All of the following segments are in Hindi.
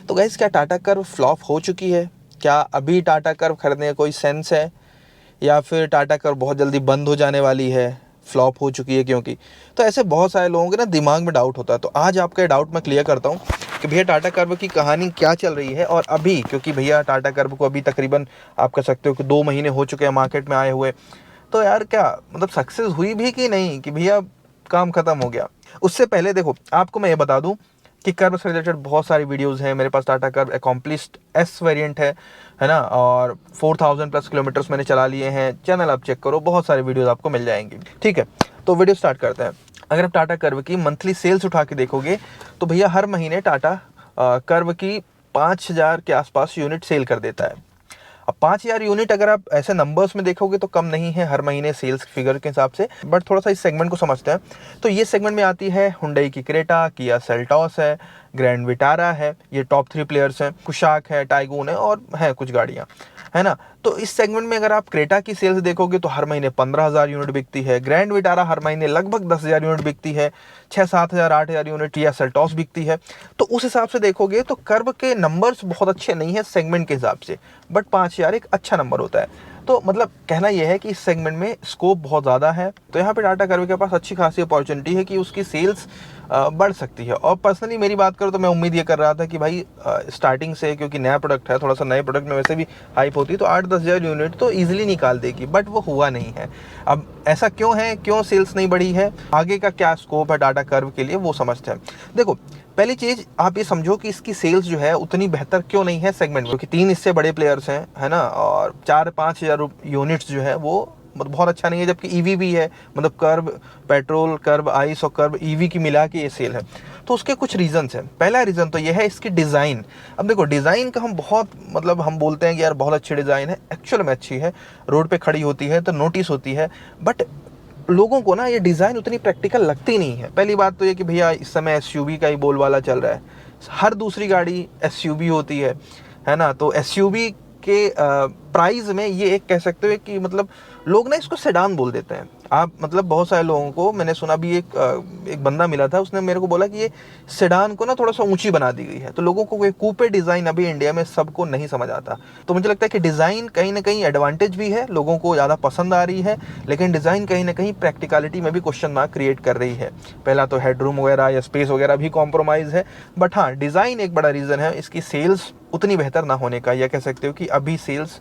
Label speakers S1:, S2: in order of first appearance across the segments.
S1: तो गाइस, क्या टाटा कर्व फ्लॉप हो चुकी है? क्या अभी टाटा कर्व खरीदने का कोई सेंस है, या फिर टाटा कर्व बहुत जल्दी बंद हो जाने वाली है, फ्लॉप हो चुकी है क्योंकि? तो ऐसे बहुत सारे लोगों के ना दिमाग में डाउट होता है। तो आज आपका डाउट मैं क्लियर करता हूँ कि भैया टाटा कर्व की कहानी क्या चल रही है। और अभी क्योंकि भैया टाटा कर्व को अभी तकरीबन आप कह सकते हो कि 2 महीने हो चुके हैं मार्केट में आए हुए। तो यार क्या मतलब सक्सेस हुई भी कि नहीं, कि भैया काम खत्म हो गया? उससे पहले देखो, आपको मैं ये बता दूं कि कर्व से रिलेटेड बहुत सारी वीडियोस हैं मेरे पास। Tata Curvv accomplished S variant है ना, और 4000 प्लस किलोमीटर्स मैंने चला लिए हैं। चैनल आप चेक करो, बहुत सारी वीडियोस आपको मिल जाएंगी। ठीक है, तो वीडियो स्टार्ट करते हैं। अगर आप टाटा कर्व की मंथली सेल्स उठा के देखोगे तो भैया हर महीने टाटा कर्व की 5000 के आसपास यूनिट सेल कर देता है। अब 5000 यूनिट अगर आप ऐसे नंबर्स में देखोगे तो कम नहीं है हर महीने सेल्स फिगर के हिसाब से, बट थोड़ा सा इस सेगमेंट को समझते हैं। तो ये सेगमेंट में आती है हुंडई की क्रेटा, किया सेल्टॉस है, ग्रैंड विटारा है, ये टॉप 3 प्लेयर्स हैं। कुशाक है, टाइगून है, और है कुछ गाड़ियां, है ना। तो इस सेगमेंट में अगर आप क्रेटा की सेल्स देखोगे तो हर महीने 15,000 यूनिट बिकती है। ग्रैंड विटारा हर महीने लगभग 10,000 यूनिट बिकती है। 6-7,000 8,000 यूनिट या सेल्टॉस बिकती है। तो उस हिसाब से देखोगे तो कर्व के नंबर्स बहुत अच्छे नहीं है सेगमेंट के हिसाब से, बट 5,000 एक अच्छा नंबर होता है। तो मतलब कहना यह है कि इस सेगमेंट में स्कोप बहुत ज़्यादा है। तो यहाँ पे टाटा कर्व के पास अच्छी खासी अपॉर्चुनिटी है कि उसकी सेल्स बढ़ सकती है। और पर्सनली मेरी बात करूँ तो मैं उम्मीद ये कर रहा था कि भाई स्टार्टिंग से, क्योंकि नया प्रोडक्ट है, थोड़ा सा नए प्रोडक्ट में वैसे भी हाइप होती है, तो 8-10 हज़ार यूनिट तो ईजिली निकाल देगी, बट वो हुआ नहीं है। अब ऐसा क्यों है, क्यों सेल्स नहीं बढ़ी है, आगे का क्या स्कोप है टाटा कर्व के लिए, वो समझते हैं। देखो, पहली चीज आप ये समझो कि इसकी सेल्स जो है उतनी बेहतर क्यों नहीं है सेगमेंट में, क्योंकि 3 इससे बड़े प्लेयर्स हैं, है ना, और 4-5 हज़ार यूनिट्स जो है वो मतलब बहुत अच्छा नहीं है। जबकि ईवी भी है, मतलब कर्व पेट्रोल, कर्व आइस और कर्व ईवी की मिला के ये सेल है। तो उसके कुछ रीजंस हैं। पहला रीजन तो ये है इसकी डिज़ाइन। अब देखो, डिज़ाइन का हम बहुत मतलब हम बोलते हैं कि यार बहुत अच्छी डिज़ाइन है, एक्चुअल में अच्छी है, रोड पे खड़ी होती है तो नोटिस होती है, बट लोगों को ना ये डिज़ाइन उतनी प्रैक्टिकल लगती नहीं है। पहली बात तो ये कि भैया इस समय एसयूवी का ही बोलबाला चल रहा है, हर दूसरी गाड़ी एसयूवी होती है ना। तो एसयूवी के प्राइस में ये एक कह सकते हो कि मतलब लोग ना इसको सेडान बोल देते हैं। आप मतलब बहुत सारे लोगों को मैंने सुना भी, एक बंदा मिला था, उसने मेरे को बोला कि ये सेडान को ना थोड़ा सा ऊंची बना दी गई है। तो लोगों को ये कूपे डिज़ाइन अभी इंडिया में सबको नहीं समझ आता। तो मुझे लगता है कि डिज़ाइन कहीं ना कहीं एडवांटेज भी है, लोगों को ज़्यादा पसंद आ रही है, लेकिन डिज़ाइन कहीं ना कहीं प्रैक्टिकलिटी में भी क्वेश्चन मार्क क्रिएट कर रही है। पहला तो हेडरूम वगैरह या स्पेस वगैरह भी कॉम्प्रोमाइज़ है, बट हाँ, डिज़ाइन एक बड़ा रीज़न है इसकी सेल्स उतनी बेहतर ना होने का, या कह सकते हो कि अभी सेल्स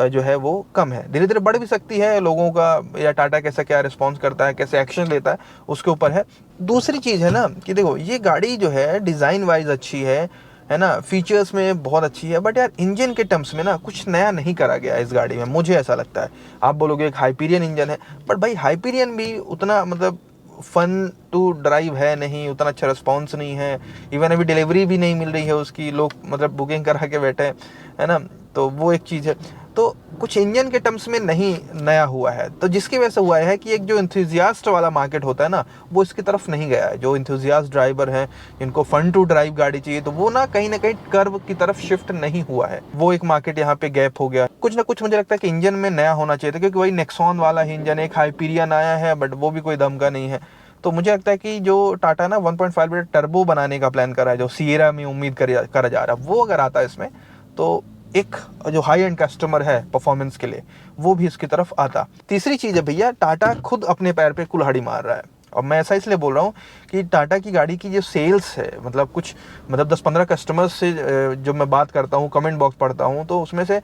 S1: जो है वो कम है। धीरे धीरे बढ़ भी सकती है, लोगों का या टाटा कैसा क्या रिस्पॉन्स करता है, कैसे एक्शन लेता है, उसके ऊपर है। दूसरी चीज़ है ना कि देखो, ये गाड़ी जो है डिज़ाइन वाइज अच्छी है ना, फीचर्स में बहुत अच्छी है, बट यार इंजन के टर्म्स में ना कुछ नया नहीं करा गया इस गाड़ी में, मुझे ऐसा लगता है। आप बोलोगे एक हाइपीरियन इंजन है, बट भाई हाइपीरियन भी उतना मतलब फन टू ड्राइव है नहीं, उतना अच्छा रिस्पॉन्स नहीं है। इवन अभी डिलीवरी भी नहीं मिल रही है उसकी, लोग मतलब बुकिंग करा के बैठे हैं, है ना। तो वो एक चीज़ है। तो कुछ इंजन के टर्म्स में नहीं नया हुआ है, तो जिसकी वजह से हुआ है कि एक जो इंथुजियास्ट वाला मार्केट होता है ना, वो इसकी तरफ नहीं गया है। जो इंथुजियास्ट ड्राइवर हैं, जिनको फन टू ड्राइव गाड़ी चाहिए, तो वो ना कहीं कर्व की तरफ शिफ्ट नहीं हुआ है। वो एक मार्केट यहाँ पे गैप हो गया। कुछ ना कुछ मुझे लगता है कि इंजन में नया होना चाहिए था, क्योंकि वही नेक्सॉन वाला ही इंजन, एक हाइपीरियन आया है, बट वो भी कोई दम का नहीं है। तो मुझे लगता है कि जो टाटा ना 1.5 लीटर टर्बो बनाने का प्लान कर रहा है, जो सिएरा में उम्मीद करा जा रहा है, वो अगर आता है इसमें, तो एक जो हाई एंड कस्टमर है परफॉर्मेंस के लिए, वो भी इसकी तरफ आता। तीसरी चीज़ है भैया, टाटा खुद अपने पैर पे कुल्हाड़ी मार रहा है। और मैं ऐसा इसलिए बोल रहा हूँ कि टाटा की गाड़ी की जो सेल्स है, मतलब कुछ मतलब 10-15 कस्टमर्स से जो मैं बात करता हूँ, कमेंट बॉक्स पढ़ता हूँ, तो उसमें से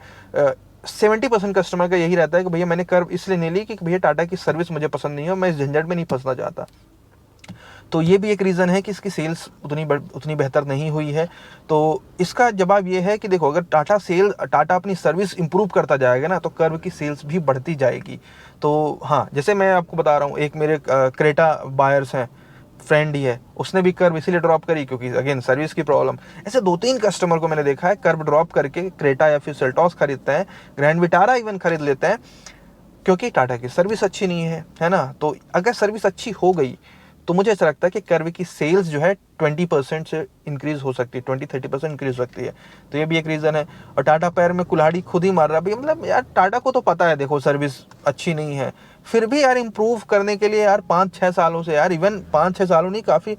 S1: 70% कस्टमर का यही रहता है कि भैया मैंने कर्व इसलिए नहीं ली कि भैया टाटा की सर्विस मुझे पसंद नहीं है, मैं इस झंझट में नहीं फंसना चाहता। तो ये भी एक रीज़न है कि इसकी सेल्स उतनी बेहतर नहीं हुई है। तो इसका जवाब ये है कि देखो, अगर टाटा अपनी सर्विस इंप्रूव करता जाएगा ना, तो कर्व की सेल्स भी बढ़ती जाएगी। तो हाँ, जैसे मैं आपको बता रहा हूँ, एक मेरे क्रेटा बायर्स हैं, फ्रेंड ही है, उसने भी कर्व इसीलिए ड्रॉप करी क्योंकि अगेन सर्विस की प्रॉब्लम। ऐसे 2-3 कस्टमर को मैंने देखा है कर्व ड्रॉप करके क्रेटा या फिर सेल्टॉस खरीदते हैं, ग्रैंड विटारा इवन खरीद लेते हैं, क्योंकि टाटा की सर्विस अच्छी नहीं है ना। तो अगर सर्विस अच्छी हो गई तो मुझे ऐसा लगता है कि कर्व की सेल्स जो है 20% से इंक्रीज हो सकती है, 20-30% इंक्रीज हो सकती है। तो ये भी एक रीज़न है। और टाटा पैर में कुल्हाड़ी खुद ही मार रहा है। मतलब यार टाटा को तो पता है, देखो सर्विस अच्छी नहीं है, फिर भी यार इम्प्रूव करने के लिए यार 5-6 सालों से, यार इवन 5-6 सालों नहीं, काफ़ी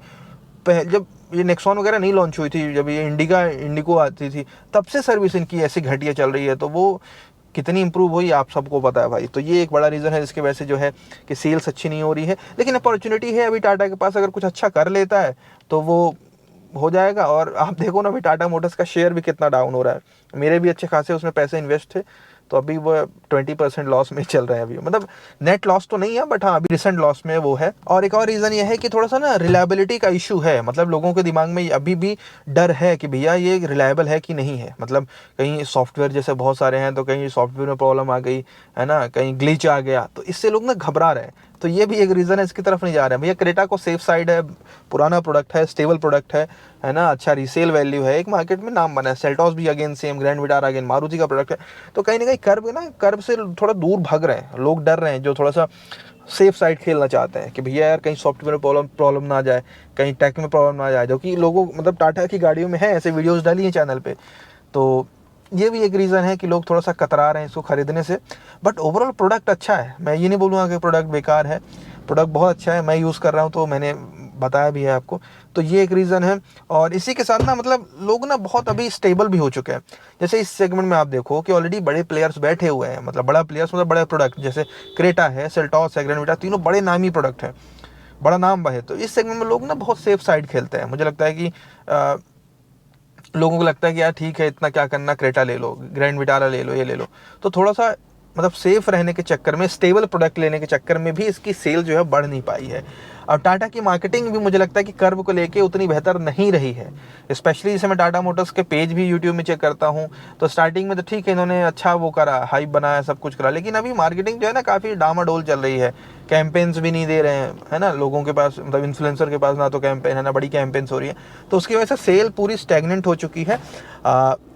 S1: जब ये नेक्सॉन वगैरह नहीं लॉन्च हुई थी, जब ये इंडिगो आती थी, तब से सर्विस इनकी ऐसी घटिया चल रही है। तो वो कितनी इंप्रूव हुई आप सबको पता है भाई। तो ये एक बड़ा रीज़न है जिसकी वजह से जो है कि सेल्स अच्छी नहीं हो रही है। लेकिन अपॉर्चुनिटी है अभी टाटा के पास, अगर कुछ अच्छा कर लेता है तो वो हो जाएगा। और आप देखो ना अभी टाटा मोटर्स का शेयर भी कितना डाउन हो रहा है। मेरे भी अच्छे खासे उसमें पैसे इन्वेस्ट थे, तो अभी वो 20% लॉस में चल रहे हैं अभी। मतलब नेट लॉस तो नहीं है, बट हाँ अभी रिसेंट लॉस में वो है। और एक और रीज़न ये है कि थोड़ा सा ना रिलायबिलिटी का इशू है। मतलब लोगों के दिमाग में अभी भी डर है कि भैया ये रिलायबल है कि नहीं है। मतलब कहीं सॉफ्टवेयर जैसे बहुत सारे हैं, तो कहीं सॉफ्टवेयर में प्रॉब्लम आ गई है ना, कहीं ग्लिच आ गया, तो इससे लोग ना घबरा रहे हैं। तो ये भी एक रीज़न है, इसकी तरफ नहीं जा रहे हैं। भैया क्रेटा को सेफ साइड है, पुराना प्रोडक्ट है, स्टेबल प्रोडक्ट है ना, अच्छा रीसेल वैल्यू है, एक मार्केट में नाम बना है। सेल्टॉस भी again same, grand Vitara again Maruti का प्रोडक्ट है। तो कहीं ना कहीं कर्व से थोड़ा दूर भाग रहे हैं लोग, डर रहे हैं जो थोड़ा सा सेफ साइड खेलना चाहते हैं कि भैया यार कहीं सॉफ्टवेयर में प्रॉब्लम ना आ जाए, कहीं टेक में प्रॉब्लम ना आ जाए, जो कि लोगों मतलब टाटा की गाड़ियों में है, ऐसे वीडियोस डाली हैं चैनल पे। तो ये भी एक रीज़न है कि लोग थोड़ा सा कतरा रहे हैं इसको खरीदने से। बट ओवरऑल प्रोडक्ट अच्छा है, मैं ये नहीं बोलूँगा कि प्रोडक्ट बेकार है, प्रोडक्ट बहुत अच्छा है, मैं यूज़ कर रहा हूँ तो मैंने बताया भी है आपको। तो ये एक रीज़न है। और इसी के साथ ना मतलब लोग ना बहुत अभी स्टेबल भी हो चुके हैं। जैसे इस सेगमेंट में आप देखो कि ऑलरेडी बड़े प्लेयर्स बैठे हुए हैं, मतलब बड़ा प्लेयर्स मतलब बड़े प्रोडक्ट, जैसे क्रेटा है, सेल्टॉस है, ग्रैंड विटारा, तीनों बड़े नामी प्रोडक्ट हैं, बड़ा नाम है। तो इस सेगमेंट में लोग ना बहुत सेफ साइड खेलते हैं। मुझे लगता है कि लोगों को लगता है कि यार ठीक है, इतना क्या करना, क्रेटा ले लो, ग्रैंड विटारा ले लो, ये ले लो। तो थोड़ा सा मतलब सेफ रहने के चक्कर में, स्टेबल प्रोडक्ट लेने के चक्कर में भी इसकी सेल जो है बढ़ नहीं पाई है। अब टाटा की मार्केटिंग भी मुझे लगता है कि कर्व को लेके उतनी बेहतर नहीं रही है। स्पेशली जैसे मैं टाटा मोटर्स के पेज भी यूट्यूब में चेक करता हूँ, तो स्टार्टिंग में तो ठीक है, इन्होंने अच्छा वो करा, हाइप बनाया, सब कुछ करा, लेकिन अभी मार्केटिंग जो है ना काफ़ी डामाडोल चल रही है। कैंपेन्स भी नहीं दे रहे हैं, है ना, लोगों के पास, मतलब इन्फ्लुएंसर के पास ना तो कैंपेन है ना बड़ी कैंपेन्स हो रही है। तो उसकी वजह से सेल पूरी स्टैग्नेंट हो चुकी है।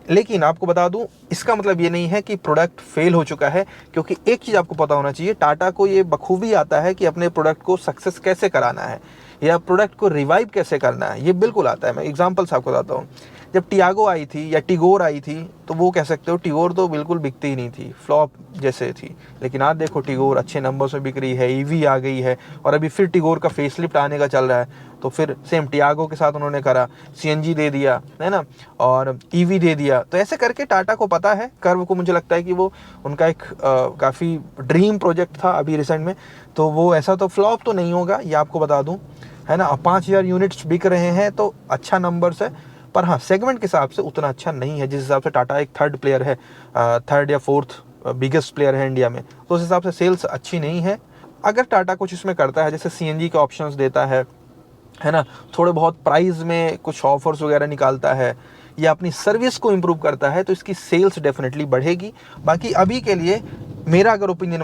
S1: लेकिन आपको बता दूं, इसका मतलब ये नहीं है कि प्रोडक्ट फेल हो चुका है, क्योंकि एक चीज़ आपको पता होना चाहिए, टाटा को ये बखूबी आता है कि अपने प्रोडक्ट को सक्सेस कैसे कराना है या प्रोडक्ट को रिवाइव कैसे करना है, ये बिल्कुल आता है। मैं एग्जांपल्स आपको बताता हूँ। जब टियागो आई थी या टिगोर आई थी, तो वो कह सकते हो टिगोर तो बिल्कुल बिकती ही नहीं थी, फ्लॉप जैसे थी। लेकिन आज देखो टिगोर अच्छे नंबर्स में बिक रही है, ईवी आ गई है, और अभी फिर टिगोर का फेसलिफ्ट आने का चल रहा है। तो फिर सेम टियागो के साथ उन्होंने करा, सीएनजी दे दिया, है ना, और ईवी दे दिया। तो ऐसे करके टाटा को पता है, कर्व को मुझे लगता है कि वो उनका एक काफ़ी ड्रीम प्रोजेक्ट था अभी रिसेंट में। तो वो ऐसा तो फ्लॉप तो नहीं होगा, ये आपको बता दूं, है ना। 5000 यूनिट्स बिक रहे हैं तो अच्छा नंबर्स है, पर हाँ सेगमेंट के हिसाब से उतना अच्छा नहीं है। जिस हिसाब से टाटा एक थर्ड प्लेयर है, थर्ड या फोर्थ बिगेस्ट प्लेयर है इंडिया में, तो उस हिसाब से सेल्स अच्छी नहीं है। अगर टाटा कुछ इसमें करता है, जैसे सीएनजी के ऑप्शंस देता है ना, थोड़े बहुत प्राइस में कुछ ऑफर्स वगैरह निकालता है, या अपनी सर्विस को इम्प्रूव करता है, तो इसकी सेल्स डेफिनेटली बढ़ेगी। बाकी अभी के लिए मेरा अगर ओपिनियन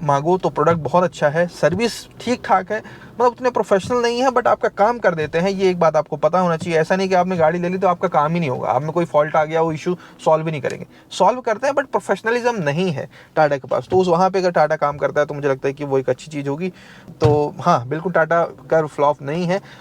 S1: मांगो तो प्रोडक्ट बहुत अच्छा है, सर्विस ठीक ठाक है, मतलब उतने प्रोफेशनल नहीं है, बट आपका काम कर देते हैं। ये एक बात आपको पता होना चाहिए। ऐसा नहीं कि आपने गाड़ी ले ली तो आपका काम ही नहीं होगा, आप में कोई फॉल्ट आ गया वो इशू सॉल्व भी नहीं करेंगे, सॉल्व करते हैं, बट प्रोफेशनलिज्म नहीं है टाटा के पास। तो उस वहाँ पे अगर टाटा काम करता है तो मुझे लगता है कि वो एक अच्छी चीज़ होगी। तो हाँ बिल्कुल टाटा का फ्लॉप नहीं है।